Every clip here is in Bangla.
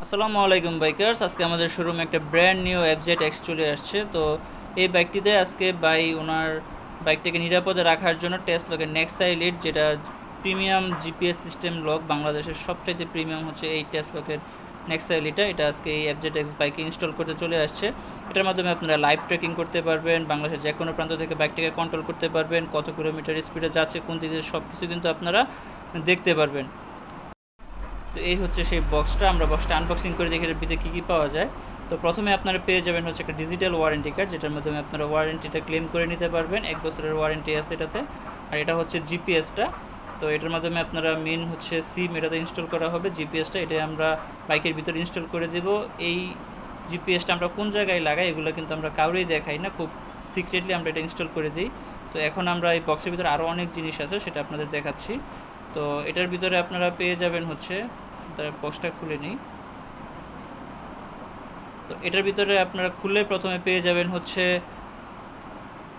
আসসালামু আলাইকুম বাইকার্স। আজকে আমাদের শোরুমে একটা ব্র্যান্ড নিউ এফজেড এক্স চলে আসছে। তো এই বাইকটিতে আজকে ওনার বাইকটাকে নিরাপদে রাখার জন্য টেসলাকে নেক্সা এলিট, যেটা প্রিমিয়াম জিপিএস সিস্টেম লক, বাংলাদেশের সবচাইতে প্রিমিয়াম হচ্ছে এই টেসলকের নেক্সা এলিটা। এটা আজকে এই এফজেড এক্স বাইকে ইনস্টল করতে চলে আসছে। এটার মাধ্যমে আপনারা লাইভ ট্র্যাকিং করতে পারবেন, বাংলাদেশের যে কোনো প্রান্ত থেকে বাইকটাকে কন্ট্রোল করতে পারবেন, কত কিলোমিটার স্পিডে যাচ্ছে, কোন দিকে, সব কিছু কিন্তু আপনারা দেখতে পারবেন। তো এই হচ্ছে সেই বক্সটা। আমরা বক্সটা আনবক্সিং করে দেখি এর ভিতরে কী কী পাওয়া যায়। তো প্রথমে আপনারা পেয়ে যাবেন হচ্ছে একটা ডিজিটাল ওয়ারেন্টি কার্ড, যেটার মাধ্যমে আপনারা ওয়ারেন্টিটা ক্লেম করে নিতে পারবেন। 1 বছরের ওয়ারেন্টি আছে এটাতে। আর এটা হচ্ছে জিপিএসটা। তো এটার মাধ্যমে আপনারা মেন হচ্ছে সিম এটাতে ইনস্টল করা হবে। জিপিএসটা এটা আমরা বাইকের ভিতরে ইনস্টল করে দেব। এই জিপিএসটা আমরা কোন জায়গায় লাগাই এগুলো কিন্তু আমরা কাউরেই দেখাই না, খুব সিক্রেটলি আমরা এটা ইনস্টল করে দিই। তো এখন আমরা এই বক্সের ভিতরে আরও অনেক জিনিস আছে, সেটা আপনাদের দেখাচ্ছি। তো এটার ভিতরে আপনারা পেয়ে যাবেন হচ্ছে, তার বক্সটা খুলে নিই। তো এটার ভিতরে আপনারা খুললে প্রথমে পেয়ে যাবেন হচ্ছে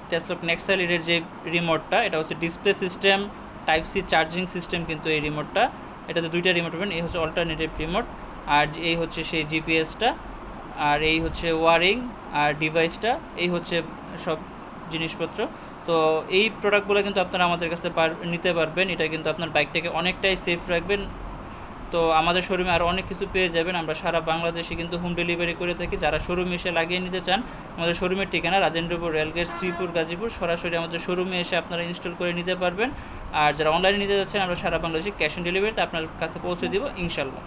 টেসলা নেক্সা এলিটের যে রিমোটটা। এটা হচ্ছে display system, type C charging system কিন্তু এই রিমোটটা। এটাতে দুইটা রিমোট পাবেন। এই হচ্ছে অল্টারনেটিভ রিমোট, আর এই হচ্ছে সেই জিপিএসটা, আর এই হচ্ছে ওয়ারিং আর ডিভাইসটা। এই হচ্ছে সব জিনিসপত্র। তো এই প্রোডাক্টগুলো কিন্তু আপনারা আমাদের কাছে নিতে পারবেন। এটা কিন্তু আপনার বাইকটাকে অনেকটাই সেফ রাখবেন। তো আমাদের শোরুমে আরও অনেক কিছু পেয়ে যাবেন। আমরা সারা বাংলাদেশে কিন্তু হোম ডেলিভারি করে থাকি। যারা শোরুমে এসে লাগিয়ে নিতে চান, আমাদের শোরুমের ঠিকানা রাজেন্দ্রপুর রেলগেট, শ্রীপুর, গাজীপুর। সরাসরি আমাদের শোরুমে এসে আপনারা ইনস্টল করে নিতে পারবেন। আর যারা অনলাইনে নিতে যাচ্ছেন, আমরা সারা বাংলাদেশে ক্যাশ অন ডেলিভারিতে আপনার কাছে পৌঁছে দিব ইনশাল্লাহ।